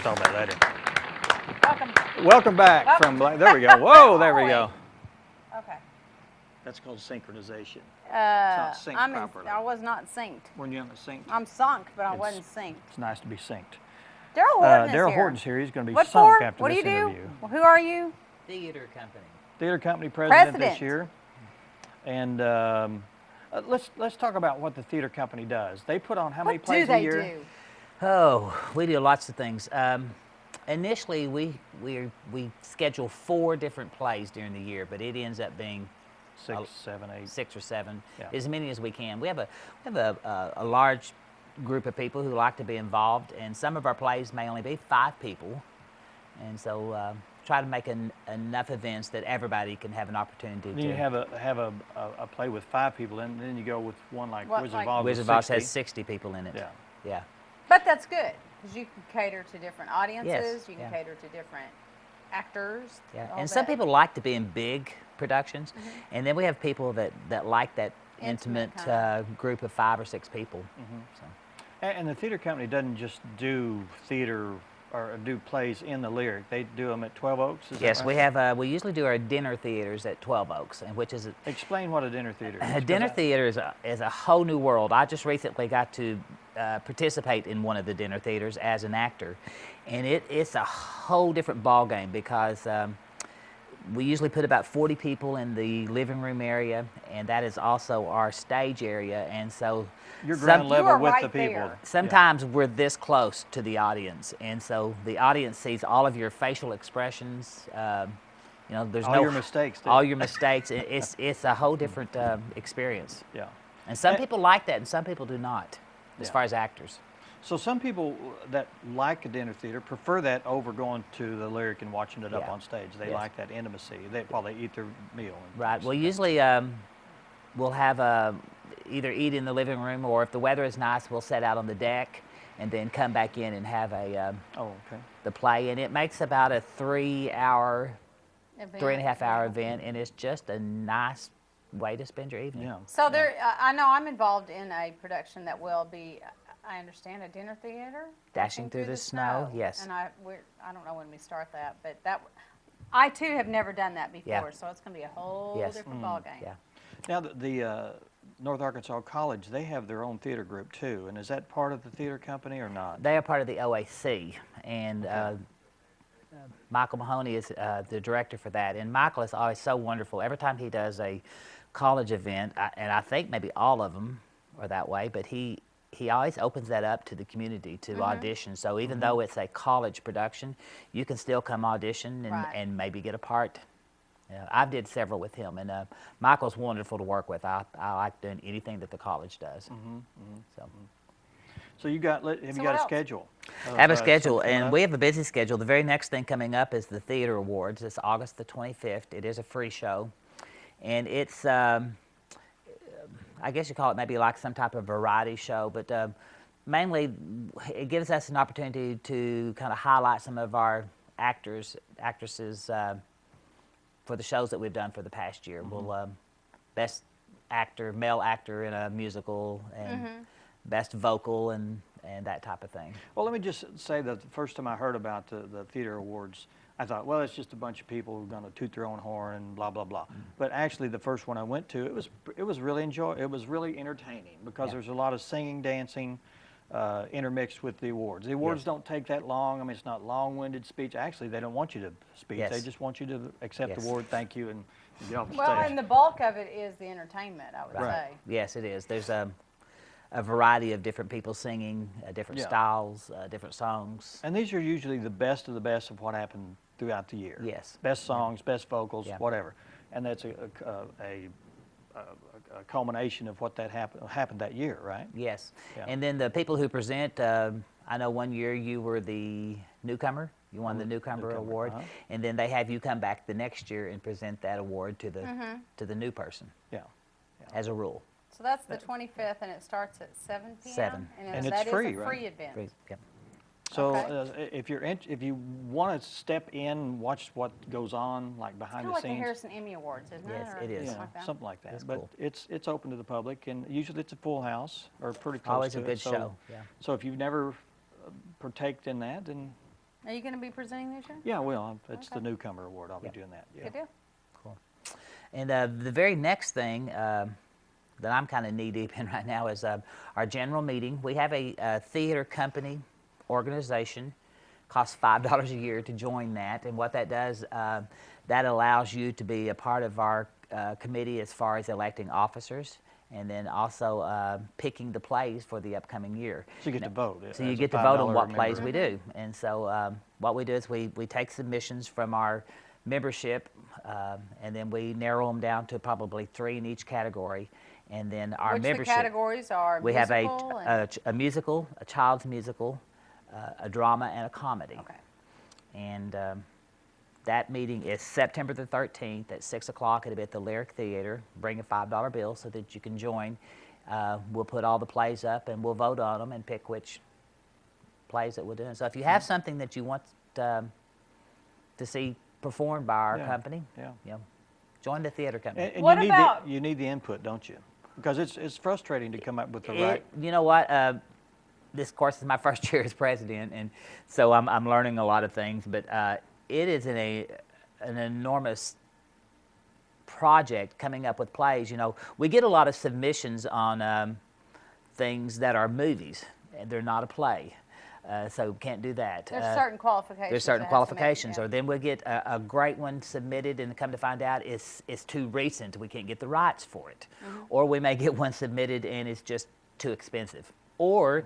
talk about that. Welcome. Welcome back from, there we go. Whoa, there we go. Okay. That's called synchronization. It's not synced properly. I was not synced. When you're not synced? I'm sunk, but I wasn't synced. It's nice to be synced. Darrell Whorton is Darrell here. Whorton's here. He's going to be What sunk for? after What this do you interview. do? Well, who are you? Theater company. Theater company president this year. And let's talk about what the theater company does. They put on how many plays a year? What do they do? Oh, we do lots of things. Initially, we schedule 4 different plays during the year, but it ends up being 6, 7, 8. 6 or 7, Yeah. as many as we can. We have a large group of people who like to be involved, and some of our plays may only be 5 people, and so try to make enough events that everybody can have an opportunity to. You have a play with 5 people, and then you go with one like What, Wizard like- of Oz. Wizard of Oz has 60 people in it. Yeah. Yeah. But that's good, because you can cater to different audiences. Yes, You can yeah. cater to different actors. Yeah, all and some that. people like to be in big productions, and then we have people that like that Intimate intimate kind group of 5 or 6 people. So. And the theater company doesn't just do theater or do plays in the Lyric. They do them at 12 Oaks, is Yes, that we right? have. We usually do our dinner theaters at 12 Oaks, and which is Explain what a dinner theater is. a dinner theater is a whole new world. I just recently got to participate in one of the dinner theaters as an actor, and it's a whole different ball game because we usually put about 40 people in the living room area, and that is also our stage area, and so You're ground You level are with right the people. there. sometimes we're this close to the audience, and so the audience sees all of your facial expressions. You know, there's All no your mistakes, too. all your mistakes. It's a whole different experience. Yeah. And some And- people like that, and some people do not, as Yeah. far as actors. So some people that like a dinner theater prefer that over going to the Lyric and watching it up Yeah. on stage. They Yes. like that intimacy while they eat their meal. and Right. things Well, like usually we'll have either eat in the living room, or if the weather is nice, we'll set out on the deck and then come back in and have that. Oh, okay. the play. And it makes about a 3-hour, Event, 3.5-hour yeah. event, and it's just a nice way to spend your evening. Yeah. So I know I'm involved in a production that will be, I understand, a dinner theater. Dashing through the snow, yes. And I don't know when we start that, but I too have never done that before, Yeah. so it's going to be a whole Yes. different ball game. Yeah. Now, the North Arkansas College, they have their own theater group too, and is that part of the theater company or not? They are part of the OAC, and Michael Mahoney is the director for that. And Michael is always so wonderful. Every time he does a college event, and I think maybe all of them are that way, but he always opens that up to the community to audition. So even though it's a college production, you can still come audition and, Right. and maybe get a part. I've did several with him, and Michael's wonderful to work with. I like doing anything that the college does. So. So you got have you So got what a else? schedule? I have a of, schedule, something and up? we have a busy schedule. The very next thing coming up is the Theater Awards. It's August the 25th. It is a free show, and it's, I guess you call it maybe like some type of variety show, but mainly it gives us an opportunity to kind of highlight some of our actors, actresses for the shows that we've done for the past year. We'll best actor, male actor in a musical, and best vocal, and that type of thing. Well, let me just say that the first time I heard about the theater awards, I thought, well, it's just a bunch of people who are going to toot their own horn and blah blah blah. But actually, the first one I went to, it was really really entertaining because Yeah. there's a lot of singing, dancing, intermixed with the awards. The awards Yes. don't take that long. I mean, it's not long-winded speech. Actually, they don't want you to speak. Yes. They just want you to accept Yes. the award, thank you, and get off the Well, stage. and the bulk of it is the entertainment, I would Right. say. Yes, it is. There's a variety of different people singing, different Yeah. styles, different songs. And these are usually the best of the best of what happened throughout the year. Yes. Best songs, best vocals, Yeah. whatever. And that's a culmination of what that happened that year, right? Yes. Yeah. And then the people who present, I know one year you were the newcomer. You won the newcomer award, and then they have you come back the next year and present that award to the new person, Yeah. as a rule. So that's the 25th, and it starts at 7 p.m.? 7. And it's that free, is a right? free event. Free- Yep. So Okay. if you want to step in, watch what goes on, like behind Kind of the like the scenes. Harrison Emmy Awards, isn't Yes, it? Or it is. something Yeah, like that? something like that. That's But cool. it's open to the public, and usually it's a full house or pretty close Always to a it. good So- show. Yeah. So if you've never partaked in that, then Are you going to be presenting this year? Yeah, I will. It's the Okay. newcomer award. I'll be doing that. Yeah. Good deal. And the very next thing that I'm kind of knee-deep in right now is our general meeting. We have a theater company organization. Costs $5 a year to join that. And what that does, that allows you to be a part of our committee as far as electing officers, and then also picking the plays for the upcoming year. So you get to vote. So you get to vote on what plays we do. And so what we do is we take submissions from our membership, and then we narrow them down to probably 3 in each category. And then our Which membership, the categories are we have musical and... a musical, a child's musical, a drama, and a comedy. Okay. And that meeting is September the 13th at 6 o'clock. It'll be at the Lyric Theater. Bring a $5 bill so that you can join. We'll put all the plays up and we'll vote on them and pick which plays that we're doing. So if you have something that you want to see performed by our company, you know, join the theater company. And What you need about- you need the input, don't you? Because it's frustrating to come up with the right. You know what? This, of course, is my first year as president, and so I'm learning a lot of things. But it is an enormous project coming up with plays. You know, we get a lot of submissions on things that are movies, and they're not a play. So we can't do that. There's certain qualifications. There's certain that have to meet, qualifications, yeah. or then we'll get a great one submitted, and come to find out it's too recent. We can't get the rights for it, or we may get one submitted and it's just too expensive, or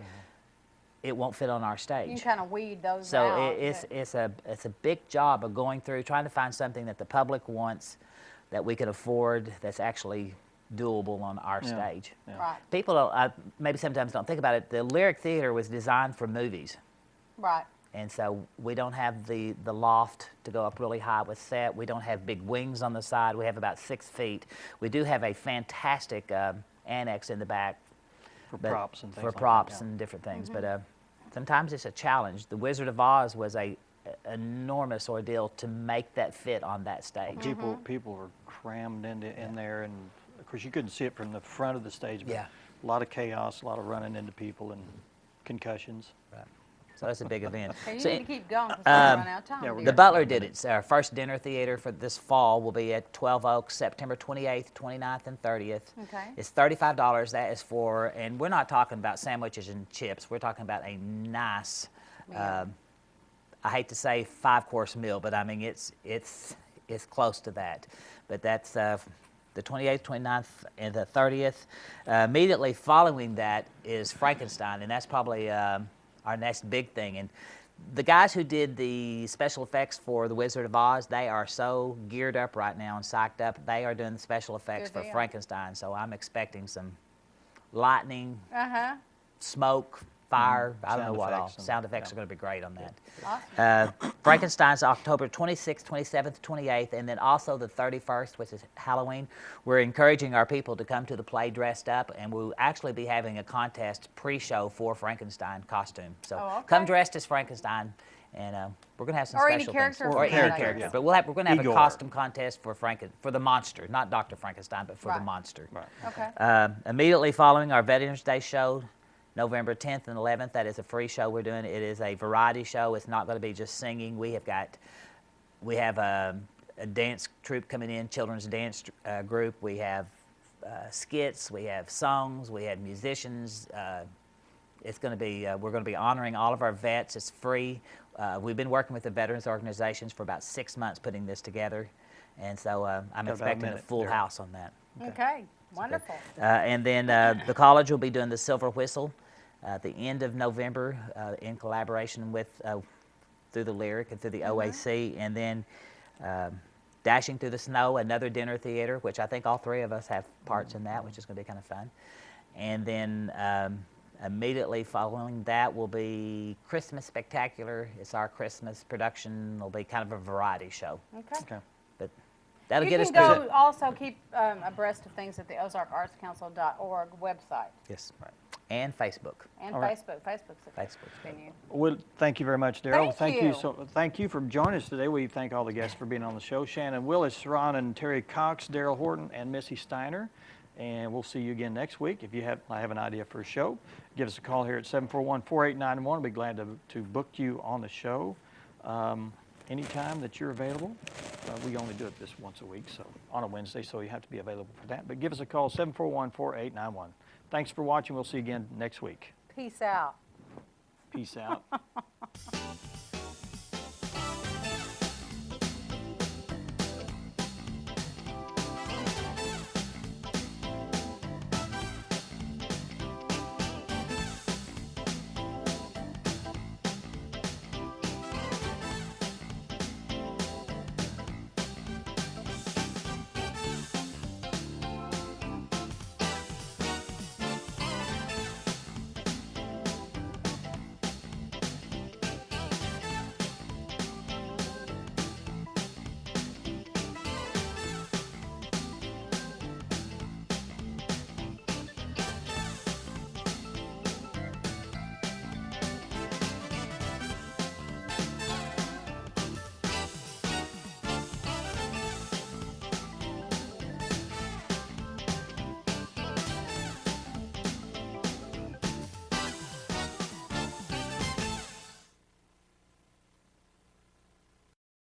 it won't fit on our stage. You can kind of weed those So out. it's a big job of going through trying to find something that the public wants, that we can afford, that's actually doable on our stage. Yeah. Right, People maybe sometimes don't think about it. The Lyric Theater was designed for movies. right. And so we don't have the loft to go up really high with set. We don't have big wings on the side. We have about 6 feet. We do have a fantastic annex in the back. For props and things For like that, props yeah. and different things. But sometimes it's a challenge. The Wizard of Oz was a enormous ordeal to make that fit on that stage. People were crammed in there, and of course you couldn't see it from the front of the stage. But Yeah. a lot of chaos, a lot of running into people, and concussions. Right. So it's a big event. Okay, you So need to keep going because we're running out of time. yeah, we're dear. The Butler did it. Our first dinner theater for this fall will be at 12 Oaks, September 28th, 29th, and 30th. Okay. It's $35. That is for, and we're not talking about sandwiches and chips. We're talking about a nice, I hate to say 5-course meal, but I mean it's close to that. But that's the 28th, 29th, and the 30th. Immediately following that is Frankenstein, and that's probably our next big thing. And the guys who did the special effects for The Wizard of Oz, they are so geared up right now and psyched up. They are doing the special effects Good for deal. Frankenstein, so I'm expecting some lightning, Uh-huh. smoke, fire, I don't Sound know what all. effects and- Sound effects are going to be great on that. Awesome. Frankenstein's October 26th, 27th, 28th, and then also the 31st, which is Halloween. We're encouraging our people to come to the play dressed up, and we'll actually be having a contest pre-show for Frankenstein costume. So Oh, okay. come dressed as Frankenstein, and we're going to have some Or any special character things. from Or the any character, character. yeah. But we're going to have Igor. a costume contest for the monster, not Dr. Frankenstein, but for the Right. monster. Right. Okay. Immediately following our Veterans Day show, November 10th and 11th, that is a free show we're doing. It is a variety show. It's not going to be just singing. We have a dance troupe coming in, children's dance group. We have skits. We have songs. We have musicians. It's going to be. We're going to be honoring all of our vets. It's free. We've been working with the veterans organizations for about 6 months putting this together, and so I'm about a expecting a minute, full Darrell. house on that. Okay. Wonderful. And then the college will be doing the Silver Whistle at the end of November in collaboration with through the Lyric and through the OAC. And then Dashing Through the Snow, another dinner theater, which I think all 3 of us have parts in that, which is going to be kind of fun. And then immediately following that will be Christmas Spectacular. It's our Christmas production. It'll be kind of a variety show. Okay. Okay. But that'll You get us can through. go also keep abreast of things at the ozarkartscouncil.org website Yes. And Facebook. and All right. Facebook. Facebook's a Facebook's venue. Well, thank you very much, Darrell. Thank you. Thank you for joining us today. We thank all the guests for being on the show. Shannon Willis, Ron and Terry Cox, Darrell Whorton, and Missy Steiner. And we'll see you again next week. If I have an idea for a show, give us a call here at 741-4891. We'll be glad to book you on the show. anytime that you're available. We only do it this once a week, so on a Wednesday, so you have to be available for that. But give us a call, 741-4891. Thanks for watching. We'll see you again next week. Peace out. Peace out.